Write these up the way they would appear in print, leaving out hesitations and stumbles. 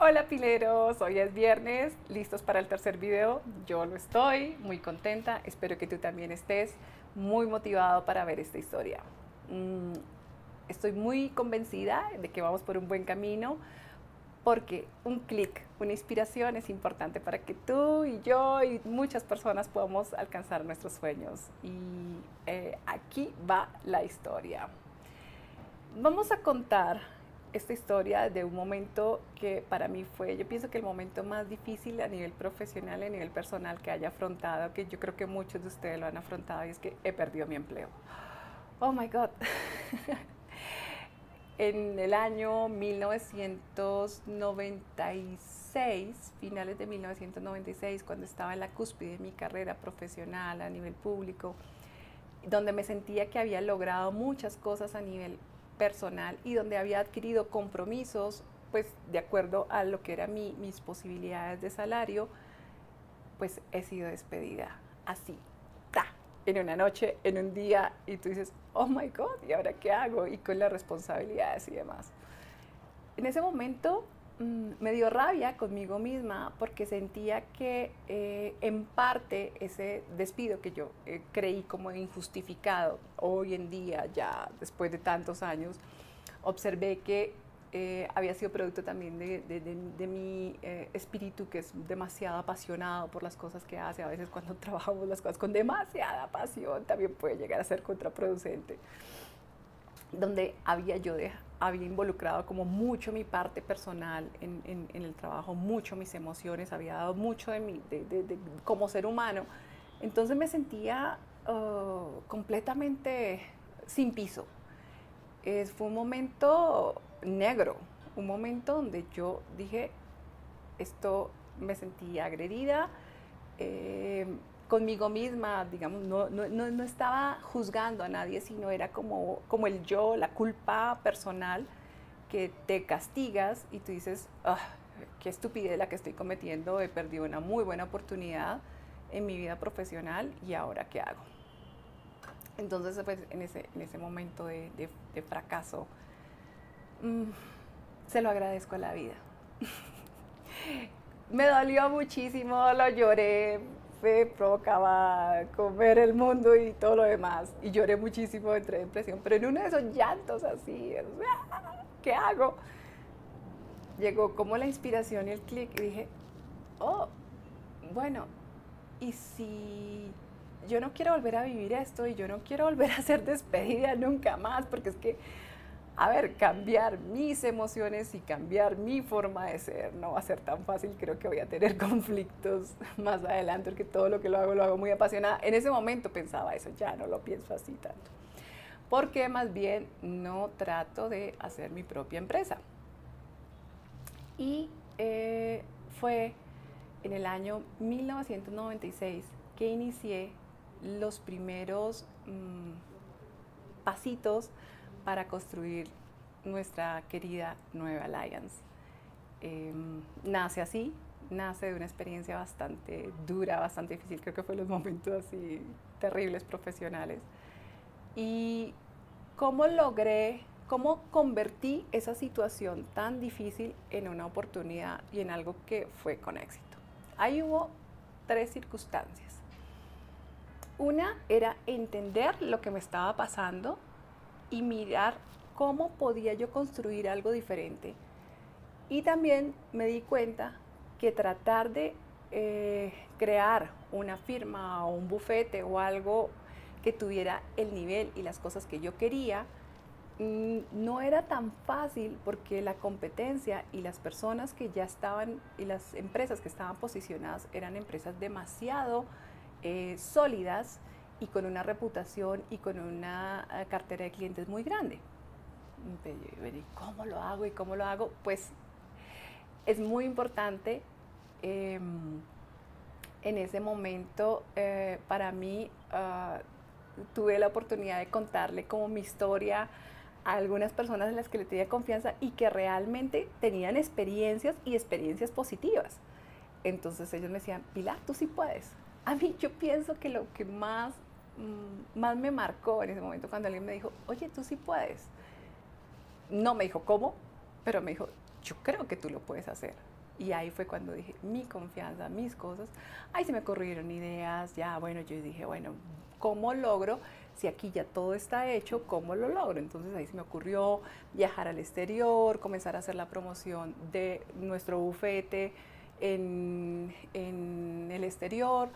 Hola pileros, hoy es viernes, listos para el tercer video. Yo lo estoy, muy contenta, espero que tú también estés muy motivado para ver esta historia. Mm, Estoy muy convencida de que vamos por un buen camino porque un clic, una inspiración es importante para que tú y yo y muchas personas podamos alcanzar nuestros sueños. Y aquí va la historia. Vamos a contar esta historia de un momento que para mí fue, yo pienso que el momento más difícil a nivel profesional, a nivel personal que haya afrontado, que yo creo que muchos de ustedes lo han afrontado, y es que he perdido mi empleo. Oh my God. En el año 1996, finales de 1996, cuando estaba en la cúspide de mi carrera profesional a nivel público, donde me sentía que había logrado muchas cosas a nivel personal y donde había adquirido compromisos, pues de acuerdo a lo que eran mis posibilidades de salario, pues he sido despedida así, ¡ta! En una noche, en un día, y tú dices, oh my God, ¿y ahora qué hago? Y con las responsabilidades y demás. En ese momento me dio rabia conmigo misma porque sentía que en parte ese despido que yo creí como injustificado, hoy en día, ya después de tantos años, observé que había sido producto también de mi espíritu, que es demasiado apasionado por las cosas que hace. A veces cuando trabajamos las cosas con demasiada pasión también puede llegar a ser contraproducente, donde había involucrado como mucho mi parte personal en el trabajo, mucho mis emociones, había dado mucho de mí, como ser humano. Entonces me sentía completamente sin piso. Fue un momento negro, un momento donde yo dije, esto, me sentí agredida, eh, conmigo misma, digamos, no estaba juzgando a nadie, sino era como el yo, la culpa personal, que te castigas y tú dices, ah, qué estupidez la que estoy cometiendo, he perdido una muy buena oportunidad en mi vida profesional y ahora qué hago. Entonces, pues, en ese momento de fracaso, mmm, se lo agradezco a la vida. Me dolió muchísimo, lo lloré, me provocaba comer el mundo y todo lo demás. Y lloré muchísimo, entré en depresión, pero en uno de esos llantos así, ¿qué hago? Llegó como la inspiración y el clic y dije, oh, bueno, ¿y si yo no quiero volver a vivir esto y yo no quiero volver a ser despedida nunca más? Porque es que, a ver, cambiar mis emociones y cambiar mi forma de ser no va a ser tan fácil. Creo que voy a tener conflictos más adelante porque todo lo que lo hago muy apasionada. En ese momento pensaba eso, ya no lo pienso así tanto. Porque más bien no trato de hacer mi propia empresa. Y fue en el año 1996 que inicié los primeros pasitos para construir nuestra querida Nueva Alliance. Nace así, nace de una experiencia bastante dura, bastante difícil, creo que fue los momentos así terribles profesionales. Y cómo convertí esa situación tan difícil en una oportunidad y en algo que fue con éxito. Ahí hubo tres circunstancias. Una era entender lo que me estaba pasando y mirar cómo podía yo construir algo diferente. Y también me di cuenta que tratar de crear una firma o un bufete o algo que tuviera el nivel y las cosas que yo quería, no era tan fácil porque la competencia y las personas que ya estaban y las empresas que estaban posicionadas eran empresas demasiado sólidas y con una reputación y con una cartera de clientes muy grande. ¿Y cómo lo hago? ¿Y cómo lo hago? Pues es muy importante. En ese momento, para mí, tuve la oportunidad de contarle como mi historia a algunas personas en las que le tenía confianza y que realmente tenían experiencias y experiencias positivas. Entonces ellos me decían, Pilar, tú sí puedes. A mí yo pienso que lo que más me marcó en ese momento cuando alguien me dijo, oye, tú sí puedes. No me dijo cómo, pero me dijo, yo creo que tú lo puedes hacer. Y ahí fue cuando dije, mi confianza, mis cosas. Ahí se me ocurrieron ideas, ya, bueno, yo dije, bueno, ¿cómo logro? Si aquí ya todo está hecho, ¿cómo lo logro? Entonces ahí se me ocurrió viajar al exterior, comenzar a hacer la promoción de nuestro bufete en el exterior,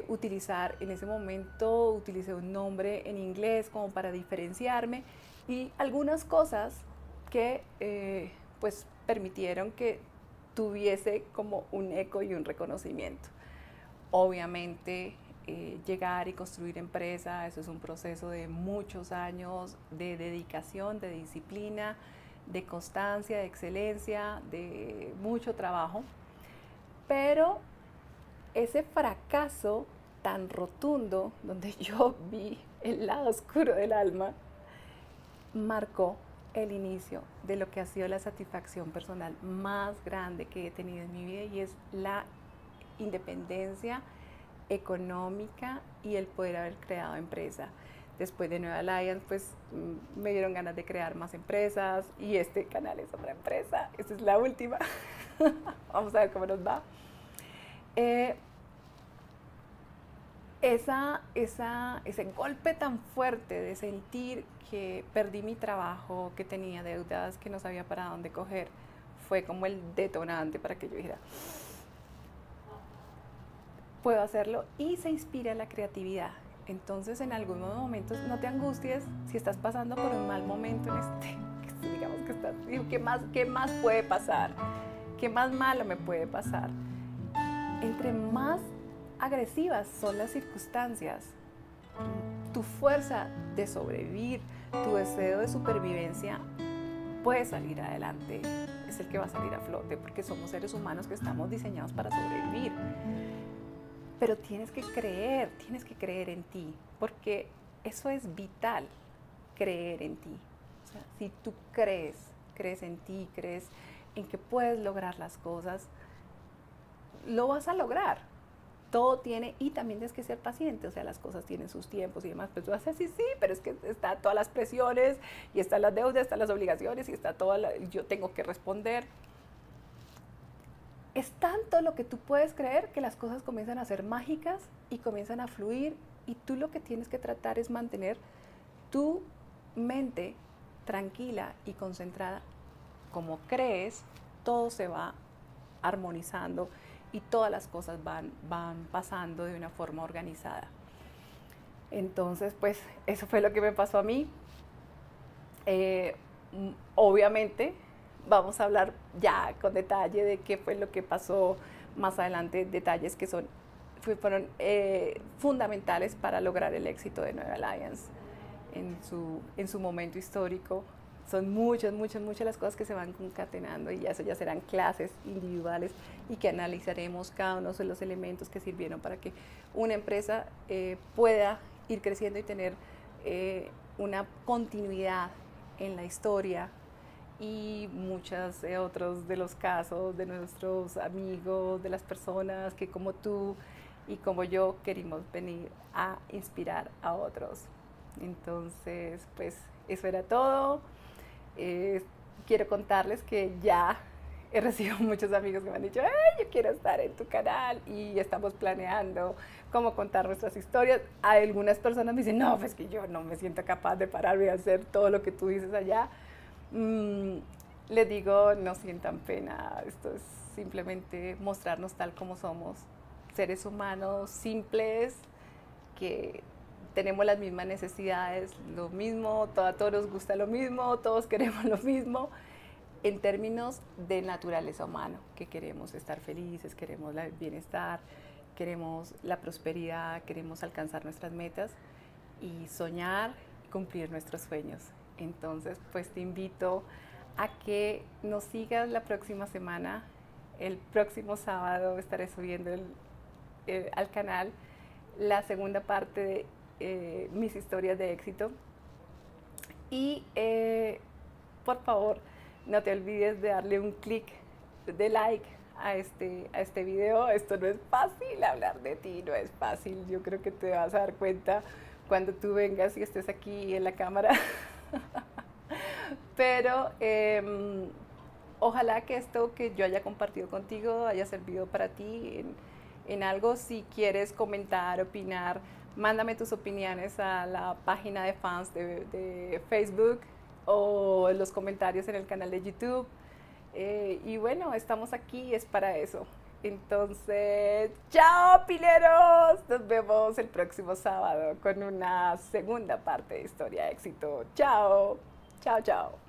utilizar, en ese momento utilicé un nombre en inglés como para diferenciarme y algunas cosas que pues permitieron que tuviese como un eco y un reconocimiento. Obviamente llegar y construir empresa, eso es un proceso de muchos años de dedicación, de disciplina, de constancia, de excelencia, de mucho trabajo, pero ese fracaso tan rotundo, donde yo vi el lado oscuro del alma, marcó el inicio de lo que ha sido la satisfacción personal más grande que he tenido en mi vida, y es la independencia económica y el poder haber creado empresa. Después de Nueva Alliance, pues me dieron ganas de crear más empresas, y este canal es otra empresa, esta es la última. Vamos a ver cómo nos va. Ese golpe tan fuerte de sentir que perdí mi trabajo, que tenía deudas, que no sabía para dónde coger, fue como el detonante para que yo dijera, puedo hacerlo, y se inspira la creatividad. Entonces, en algunos momentos no te angusties si estás pasando por un mal momento digamos que estás, ¿qué más puede pasar? ¿Qué más malo me puede pasar? Entre más agresivas son las circunstancias, tu fuerza de sobrevivir, tu deseo de supervivencia puede salir adelante, es el que va a salir a flote, porque somos seres humanos que estamos diseñados para sobrevivir. Pero tienes que creer en ti, porque eso es vital, creer en ti. O sea, si tú crees en ti, crees en que puedes lograr las cosas, lo vas a lograr. Todo tiene, y también tienes que ser paciente, o sea, las cosas tienen sus tiempos y demás, pero tú haces sí, pero es que están todas las presiones, y están las deudas, están las obligaciones, y está yo tengo que responder. Es tanto lo que tú puedes creer que las cosas comienzan a ser mágicas y comienzan a fluir, y tú lo que tienes que tratar es mantener tu mente tranquila y concentrada. Como crees, todo se va armonizando y todas las cosas van pasando de una forma organizada. Entonces, pues eso fue lo que me pasó a mí. Obviamente vamos a hablar ya con detalle de qué fue lo que pasó más adelante, detalles que fueron fundamentales para lograr el éxito de Nueva Alliance en su momento histórico. Son muchas las cosas que se van concatenando, y eso ya serán clases individuales, y que analizaremos cada uno de los elementos que sirvieron para que una empresa pueda ir creciendo y tener una continuidad en la historia, y muchos otros de los casos de nuestros amigos, de las personas que como tú y como yo queremos venir a inspirar a otros. Entonces, pues eso era todo. Quiero contarles que ya he recibido muchos amigos que me han dicho, yo quiero estar en tu canal, y estamos planeando cómo contar nuestras historias. Algunas personas me dicen, no, pues que yo no me siento capaz de pararme y hacer todo lo que tú dices allá. Les digo, no sientan pena, esto es simplemente mostrarnos tal como somos, seres humanos simples, que tenemos las mismas necesidades, lo mismo, a todos nos gusta lo mismo, todos queremos lo mismo, en términos de naturaleza humana, que queremos estar felices, queremos el bienestar, queremos la prosperidad, queremos alcanzar nuestras metas y soñar y cumplir nuestros sueños. Entonces, pues te invito a que nos sigas la próxima semana. El próximo sábado estaré subiendo al canal la segunda parte de mis historias de éxito, y por favor no te olvides de darle un clic de like a este video. Esto no es fácil, hablar de ti no es fácil, yo creo que te vas a dar cuenta cuando tú vengas y estés aquí en la cámara. Pero ojalá que esto que yo haya compartido contigo haya servido para ti en algo. Si quieres comentar, opinar, mándame tus opiniones a la página de fans de Facebook o en los comentarios en el canal de YouTube. Y bueno, estamos aquí, es para eso. Entonces, chao pileros, nos vemos el próximo sábado con una segunda parte de Historia de Éxito. Chao, chao, chao.